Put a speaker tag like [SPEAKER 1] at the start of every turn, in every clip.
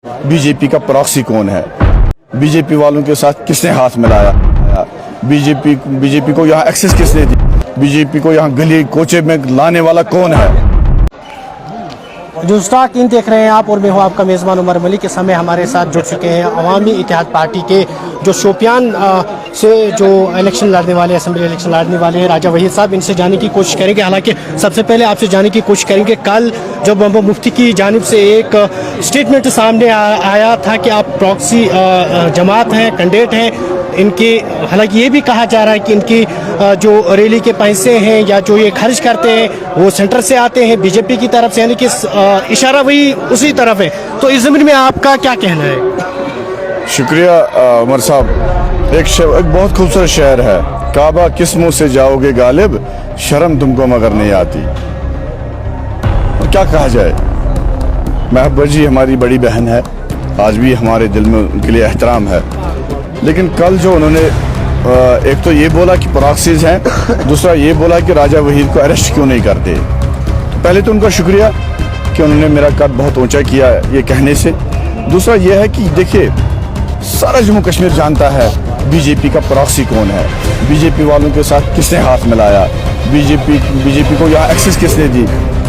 [SPEAKER 1] BJP का proxy कौन है, बीजेपी वालों के साथ किसने हाथ मिलाया, बीजेपी को यहाँ एक्सेस किसने दी, बीजेपी को यहाँ गली कोचे में लाने वाला कौन है।
[SPEAKER 2] जो स्टॉक इन देख रहे हैं आप और मैं हूँ आपका मेज़बान उमर मलिक। इस समय हमारे साथ जुड़ चुके हैं अवामी इत्तेहाद पार्टी के जो शोपियान से जो इलेक्शन लड़ने वाले असेंबली इलेक्शन लड़ने वाले हैं राजा वहीद साहब। इनसे जानने की कोशिश करेंगे। हालांकि सबसे पहले आपसे जानने की कोशिश करेंगे, कल जब मोहम्मद मुफ्ती की जानिब से एक स्टेटमेंट सामने आया था कि आप प्रॉक्सी जमात हैं, कैंडिडेट हैं इनके, हालांकि ये भी कहा जा रहा है कि इनकी जो रैली के पैसे हैं या जो ये खर्च करते हैं वो सेंटर से आते हैं बीजेपी की तरफ से, यानी कि इशारा वही उसी तरफ है। तो इस ज़मीन में आपका क्या कहना है?
[SPEAKER 1] शुक्रिया उमर साहब। एक बहुत खूबसूरत शेर है, काबा किस मुंह से जाओगे गालिब, शर्म तुमको मगर नहीं आती। और क्या कहा जाए, महबूबा जी हमारी बड़ी बहन है, आज भी हमारे दिल में उनके लिए एहतराम है। लेकिन कल जो उन्होंने एक तो ये बोला कि प्रॉक्सीज हैं, दूसरा ये बोला कि राजा वहीद को अरेस्ट क्यों नहीं करते। तो पहले तो उनका शुक्रिया कि उन्होंने मेरा कद बहुत ऊंचा किया ये कहने से। दूसरा ये है कि देखिए, सारा जम्मू कश्मीर जानता है बीजेपी का प्रॉक्सी कौन है, बीजेपी वालों के साथ किसने हाथ मिलाया, बीजेपी को यहाँ एक्सेस किसने दी,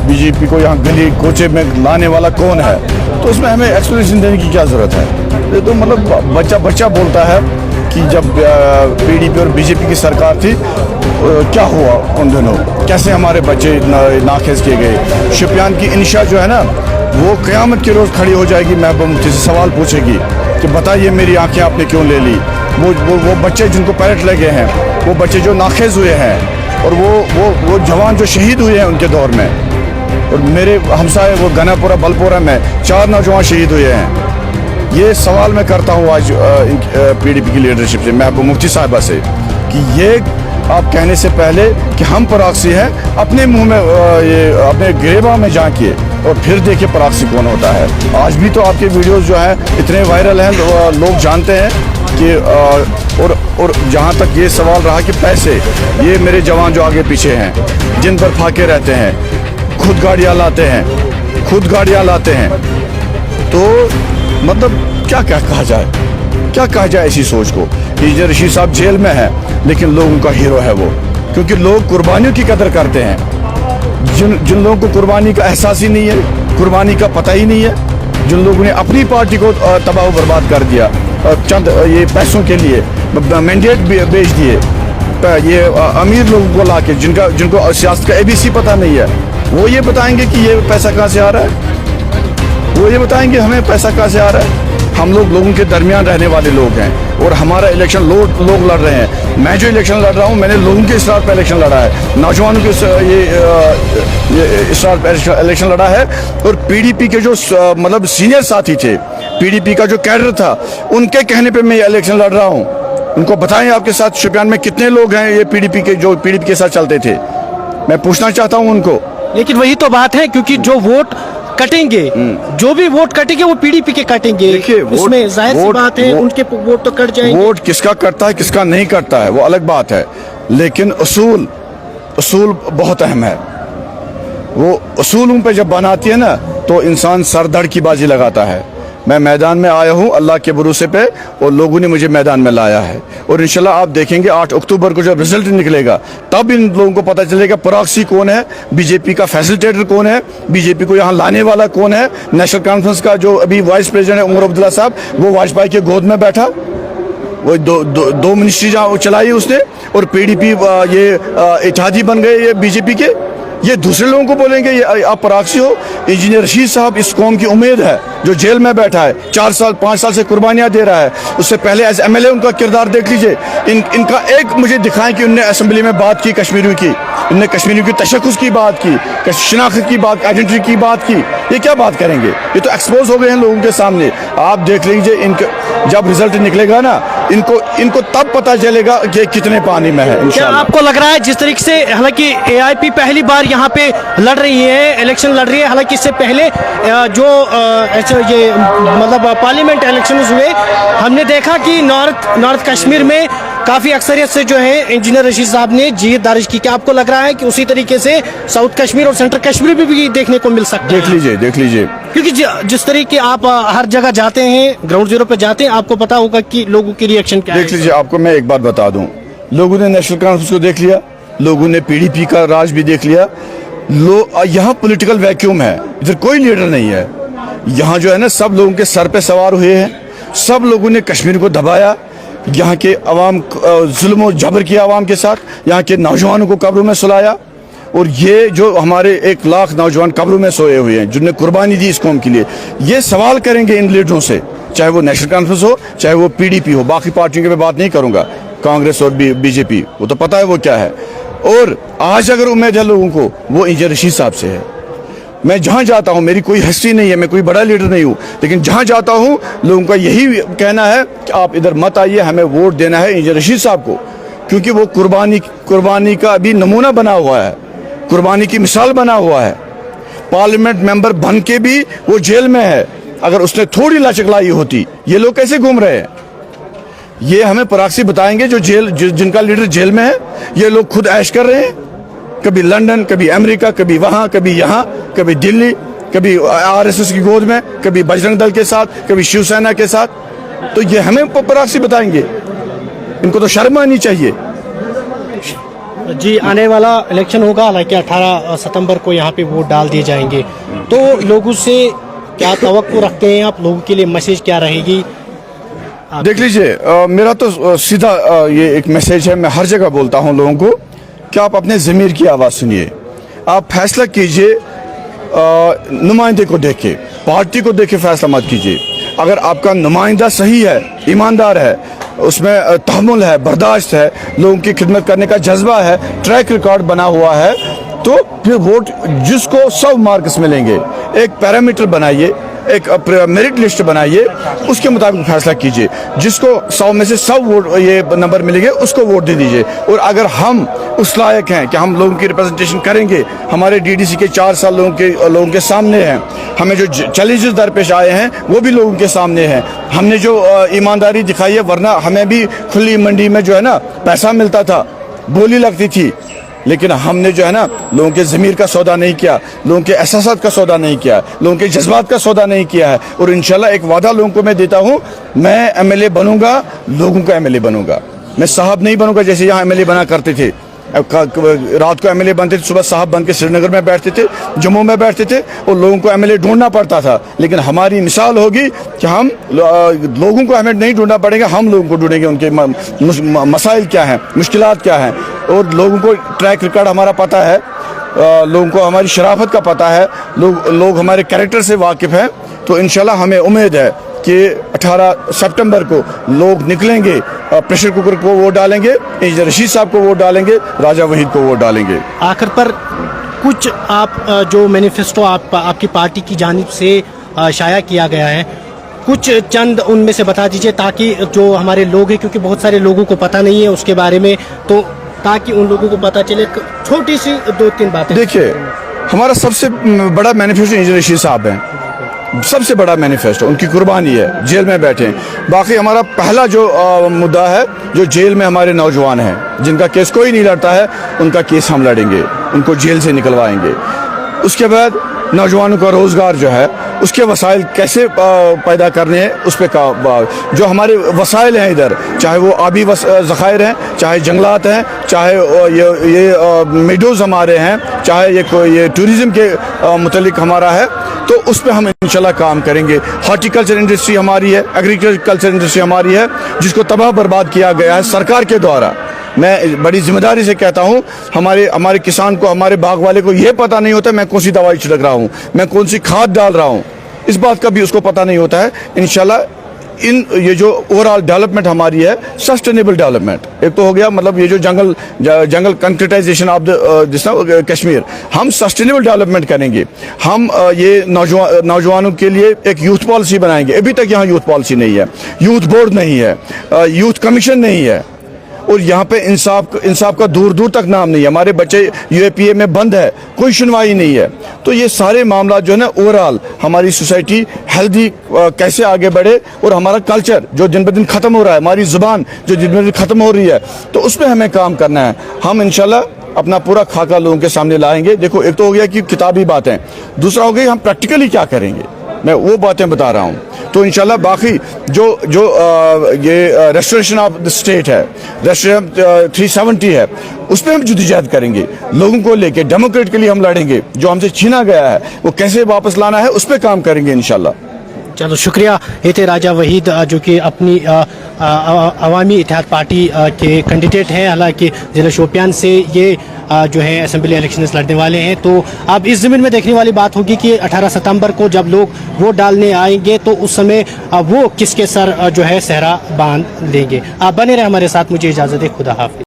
[SPEAKER 1] बीजेपी को यहाँ गली कोचे में लाने वाला कौन है। तो उसमें हमें एक्सप्लेनेशन देने की क्या ज़रूरत है। ये तो मतलब बच्चा बोलता है कि जब पीडीपी और बीजेपी की सरकार थी क्या हुआ उन दिनों, कैसे हमारे बच्चे नाखेज किए गए। शोपियान की इंशा जो है ना, वो क़यामत के रोज़ खड़ी हो जाएगी, महबूबा मुफ्ती से सवाल पूछेगी कि बताइए मेरी आंखें आपने क्यों ले ली। वो बच्चे जिनको पैलेट लगे हैं, वो बच्चे जो नाखेज हुए हैं, और वो जवान जो शहीद हुए हैं उनके दौर में, और मेरे हमसाए वो गनापुरा बलपोरा में 4 नौजवान शहीद हुए हैं। ये सवाल मैं करता हूँ आज पीडीपी की लीडरशिप से, महबूबा मुफ्ती साहिबा से, कि ये आप कहने से पहले कि हम प्रॉक्सी हैं, अपने मुंह में ये अपने गिरेबान में झांकिए और फिर देखिए प्रॉक्सी कौन होता है। आज भी तो आपके वीडियोस जो हैं इतने वायरल हैं, लोग जानते हैं कि और जहाँ तक ये सवाल रहा कि पैसे, ये मेरे जवान जो आगे पीछे हैं जिन पर फाके रहते हैं, खुद गाड़ियाँ लाते हैं, तो मतलब क्या कहा जाए इसी सोच को। इंजीनियर रशीद साहब जेल में है, लेकिन लोग उनका हीरो है वो, क्योंकि लोग कुर्बानियों की कदर करते हैं। जिन लोगों को कुर्बानी का एहसास ही नहीं है, कुर्बानी का पता ही नहीं है, जिन लोगों ने अपनी पार्टी को तबाह बर्बाद कर दिया चंद ये पैसों के लिए, मैंडेट बेच दिए, ये अमीर लोगों को लाके जिनको सियासत का ABC पता नहीं है, वो ये बताएंगे कि ये पैसा कहाँ से आ रहा है, वो ये बताएंगे हमें पैसा कहाँ से आ रहा है। हम लोगों के दरमियान रहने वाले लोग हैं, और हमारा इलेक्शन लोग लड़ रहे हैं। मैं जो इलेक्शन लड़ रहा हूँ, मैंने लोगों के इसरार पर इलेक्शन लड़ा है, नौजवानों के ये इसरार पर इलेक्शन लड़ा है। और पीडीपी के जो मतलब सीनियर साथी थे, पीडीपी का जो कैडर था, उनके कहने पर मैं ये इलेक्शन लड़ रहा हूँ। उनको बताएं आपके साथ शोपियान में कितने लोग हैं ये पीडीपी के साथ चलते थे, मैं पूछना चाहता हूँ उनको।
[SPEAKER 2] लेकिन वही तो बात है, क्योंकि जो वोट कटेंगे, जो भी वोट कटेंगे वो पीडीपी के कटेंगे।
[SPEAKER 1] देखिए,
[SPEAKER 2] उसमें जाहिर सी बात है उनके वोट तो कट जाएंगे।
[SPEAKER 1] वोट किसका कटता है किसका नहीं कटता है वो अलग बात है, लेकिन उसूल बहुत अहम है। वो उसूल उन पे जब बनाती है ना, तो इंसान सर धड़ की बाजी लगाता है। मैं मैदान में आया हूँ अल्लाह के भरोसे पे, और लोगों ने मुझे मैदान में लाया है। और इंशाल्लाह आप देखेंगे 8 अक्टूबर को जब रिजल्ट निकलेगा, तब इन लोगों को पता चलेगा प्रॉक्सी कौन है, बीजेपी का फैसिलिटेटर कौन है, बीजेपी को यहाँ लाने वाला कौन है। नेशनल कॉन्फ्रेंस का जो अभी वाइस प्रेसिडेंट है उमर अब्दुल्ला साहब, वो वाजपेयी के गोद में बैठा, वो दो मिनिस्ट्री जहाँ चलाई उसने, और पीडीपी ये इत्तेहादी बन गए ये बीजेपी के। ये दूसरे लोगों को बोलेंगे ये आप प्रॉक्सी हो। इंजीनियर रशीद साहब इस कौम की उम्मीद है, जो जेल में बैठा है, 4 साल 5 साल से कुर्बानियाँ दे रहा है। उससे पहले एज MLA उनका किरदार देख लीजिए। इनका एक मुझे दिखाएं कि उनने असेंबली में बात की कश्मीरियों की, उनने कश्मीरियों की तशक्कुस की बात की, शिनाख्त की बात, आइडेंटिटी की बात की। ये क्या बात करेंगे, ये तो एक्सपोज हो गए हैं लोगों के सामने। आप देख लीजिए, इनका जब रिजल्ट निकलेगा ना, इनको तब पता चलेगा कि कितने पानी में है।
[SPEAKER 2] क्या आपको लग रहा है जिस तरीके से, हालांकि AIP पहली बार यहाँ पे लड़ रही है, इलेक्शन लड़ रही है, हालांकि इससे पहले जो ये मतलब पार्लियामेंट इलेक्शन हुए, हमने देखा कि नॉर्थ कश्मीर में काफ़ी अक्सरियत से जो है इंजीनियर रशीद साहब ने जीत दर्ज की। क्या आपको लग रहा है कि उसी तरीके से साउथ कश्मीर और सेंट्रल कश्मीर में भी देखने को मिल सकता है?
[SPEAKER 1] देख लीजिए
[SPEAKER 2] क्योंकि जिस तरीके आप हर जगह जाते हैं, ग्राउंड जीरो पे जाते हैं, आपको पता होगा कि लोगों की रिएक्शन क्या है।
[SPEAKER 1] देख लीजिए, आपको मैं एक बात बता दूं, लोगों ने नेशनल कॉन्फ्रेंस को देख लिया, लोगों ने पीडीपी का राज भी देख लिया। यहाँ पॉलिटिकल वैक्यूम है, इधर कोई लीडर नहीं है। यहाँ जो है ना, सब लोगों के सर पे सवार हुए हैं, सब लोगों ने कश्मीर को दबाया, यहाँ के अवाम जुल्म और जबर किया अवाम के साथ, यहाँ के नौजवानों को कब्रों में सुलाया। और ये जो हमारे 1 लाख नौजवान कब्रों में सोए हुए हैं, जिन्होंने कुर्बानी दी इस कौम के लिए, ये सवाल करेंगे इन लीडरों से, चाहे वो नेशनल कॉन्फ्रेंस हो, चाहे वो पीडीपी हो। बाकी पार्टियों की मैं बात नहीं करूंगा, कांग्रेस और बीजेपी, वो तो पता है वो क्या है। और आज अगर उम्मीद है लोगों को, वो इंजीनियर रशीद साहब से है। मैं जहाँ जाता हूँ, मेरी कोई हस्ती नहीं है, मैं कोई बड़ा लीडर नहीं हूँ, लेकिन जहाँ जाता हूँ लोगों का यही कहना है कि आप इधर मत आइए, हमें वोट देना है इंजीनियर रशीद साहब को, क्योंकि वो कुर्बानी का अभी नमूना बना हुआ है, कुर्बानी की मिसाल बना हुआ है। पार्लियामेंट मेंबर बन के भी वो जेल में है। अगर उसने थोड़ी लचक लाई होती, ये लोग कैसे घूम रहे हैं? ये हमें पराक्सी बताएंगे जो जिनका लीडर जेल में है। ये लोग खुद ऐश कर रहे हैं, कभी लंदन, कभी अमेरिका, कभी वहाँ, कभी यहाँ, कभी दिल्ली, कभी आरएसएस की गोद में, कभी बजरंग दल के साथ, कभी शिवसेना के साथ। तो ये हमें पराक्सी बताएंगे, इनको तो शर्म आनी चाहिए।
[SPEAKER 2] जी, आने वाला इलेक्शन होगा, हालांकि 18 सितंबर को यहाँ पे वोट डाल दिए जाएंगे, तो लोगों से क्या तवक्को रखते हैं आप? लोगों के लिए मैसेज क्या रहेगी?
[SPEAKER 1] देख लीजिए, मेरा तो सीधा ये एक मैसेज है, मैं हर जगह बोलता हूँ लोगों को कि आप अपने ज़मीर की आवाज़ सुनिए, आप फैसला कीजिए नुमाइंदे को देख के, पार्टी को देख के फैसला मत कीजिए। अगर आपका नुमाइंदा सही है, ईमानदार है, उसमें तहम्मुल है, बर्दाश्त है, लोगों की खिदमत करने का जज्बा है, ट्रैक रिकॉर्ड बना हुआ है, तो फिर वोट जिसको 100 मार्क्स मिलेंगे, एक पैरामीटर बनाइए, एक मेरिट लिस्ट बनाइए, उसके मुताबिक फैसला कीजिए। जिसको 100 में से 100 वोट ये नंबर मिलेंगे, उसको वोट दे दीजिए। और अगर हम उस लायक हैं कि हम लोगों की रिप्रेजेंटेशन करेंगे, हमारे डीडीसी के 4 साल लोगों के सामने हैं, हमें जो चैलेंजेस दरपेश आए हैं वो भी लोगों के सामने हैं, हमने जो ईमानदारी दिखाई है, वरना हमें भी खुली मंडी में जो है ना पैसा मिलता था, बोली लगती थी, लेकिन हमने जो है ना लोगों के ज़मीर का सौदा नहीं किया, लोगों के एहसासात का सौदा नहीं किया, लोगों के जज्बात का सौदा नहीं किया है। और इंशाल्लाह एक वादा लोगों को मैं देता हूँ, मैं एमएलए बनूंगा, लोगों का एमएलए बनूंगा, मैं साहब नहीं बनूंगा जैसे यहाँ एमएलए बना करते थे। रात को एमएलए बनते थे, सुबह साहब बन के श्रीनगर में बैठते थे, जम्मू में बैठते थे, और लोगों को एमएलए ढूंढना पड़ता था। लेकिन हमारी मिसाल होगी कि हम लोगों को हमें नहीं ढूंढना पड़ेगा, हम लोगों को ढूंढेंगे, उनके मसाइल क्या हैं, मुश्किलात क्या हैं, और लोगों को ट्रैक रिकॉर्ड हमारा पता है, लोगों को हमारी शराफत का पता है, लोग हमारे कैरेक्टर से वाकिफ़ हैं। तो इंशाल्लाह हमें उम्मीद है कि 18 सितंबर को लोग निकलेंगे, प्रेशर कुकर को वोट डालेंगे, इंजीनियर रशीद साहब को वोट डालेंगे, राजा वहीद को वोट डालेंगे।
[SPEAKER 2] आखिर पर कुछ आप जो मैनिफेस्टो आपकी पार्टी की जानिब से शाया किया गया है, कुछ चंद उनमें से बता दीजिए, ताकि जो हमारे लोग हैं, क्योंकि बहुत सारे लोगों को पता नहीं है उसके बारे में, तो ताकि उन लोगों को पता चले। छोटी सी 2-3 बातें।
[SPEAKER 1] देखिए, हमारा सबसे बड़ा मैनिफेस्टो इंजीनियर रशीद साहब हैं, सबसे बड़ा मैनिफेस्टो उनकी कुर्बानी है, जेल में बैठे हैं। बाकी हमारा पहला जो मुद्दा है, जो जेल में हमारे नौजवान हैं, जिनका केस कोई नहीं लड़ता है, उनका केस हम लड़ेंगे, उनको जेल से निकलवाएंगे। उसके बाद नौजवानों का रोज़गार जो है, उसके वसाइल कैसे पैदा करने हैं, उस पर जो हमारे वसाइल हैं इधर, चाहे वो आबी ज़खायर हैं, चाहे जंगलात हैं, चाहे ये मेडोज़ हमारे हैं, चाहे ये टूरिज़म के मुतल्लिक हमारा है, तो उस पर हम इंशाल्लाह काम करेंगे। हॉर्टिकल्चर इंडस्ट्री हमारी है, एग्रीकल्चर इंडस्ट्री हमारी है, जिसको तबाह बर्बाद किया गया है सरकार के द्वारा। मैं बड़ी जिम्मेदारी से कहता हूँ, हमारे किसान को, हमारे बाग वाले को ये पता नहीं होता मैं कौन सी दवाई छिड़क रहा हूँ, मैं कौन सी खाद डाल रहा हूँ, इस बात का भी उसको पता नहीं होता है। इंशाल्लाह ये जो ओवरऑल डेवलपमेंट हमारी है, सस्टेनेबल डेवलपमेंट, एक तो हो गया, मतलब ये जो जंगल कंक्रीटाइजेशन ऑफ द कश्मीर, हम सस्टेनेबल डेवलपमेंट करेंगे। हम ये नौजवानों के लिए एक यूथ पॉलिसी बनाएंगे। अभी तक यहाँ यूथ पॉलिसी नहीं है, यूथ बोर्ड नहीं है, यूथ कमीशन नहीं है। اور یہاں پہ انصاف کا دور دور تک نام نہیں ہے. ہمارے بچے UAPA میں بند ہے, کوئی سنوائی نہیں ہے. تو یہ سارے معاملات جو ہے نا اوورآل ہماری سوسائٹی ہیلدی کیسے آگے بڑھے, اور ہمارا کلچر جو دن بہ دن ختم ہو رہا ہے, ہماری زبان جو دن بہ دن ختم ہو رہی ہے, تو اس پہ ہمیں کام کرنا ہے. ہم انشاءاللہ اپنا پورا خاکہ لوگوں کے سامنے لائیں گے. دیکھو ایک تو ہو گیا کہ کتابی باتیں, دوسرا ہو گیا ہم پریکٹیکلی کیا کریں گے, میں وہ باتیں بتا رہا ہوں. تو انشاءاللہ باقی جو یہ ریسٹوریشن آف دا اسٹیٹ ہے, ریسٹوریشن 370 ہے, اس پہ ہم جدوجہد کریں گے. لوگوں کو لے کے ڈیموکریٹ کے لیے ہم لڑیں گے. جو ہم سے چھینا گیا ہے وہ کیسے واپس لانا ہے, اس پہ کام کریں گے انشاءاللہ.
[SPEAKER 2] چلو شکریہ. یہ تھے راجہ وحید جو کہ اپنی عوامی اتحاد پارٹی کے کینڈیڈیٹ ہیں. حالانکہ ضلع شوپیان سے یہ جو ہے اسمبلی الیکشنز لڑنے والے ہیں. تو اب اس زمین میں دیکھنے والی بات ہوگی کہ 18 ستمبر کو جب لوگ ووٹ ڈالنے آئیں گے تو اس سمے وہ کس کے سر جو ہے صحرا باندھ لیں گے. آپ بنے رہے ہمارے ساتھ. مجھے اجازت ہے. خدا حافظ.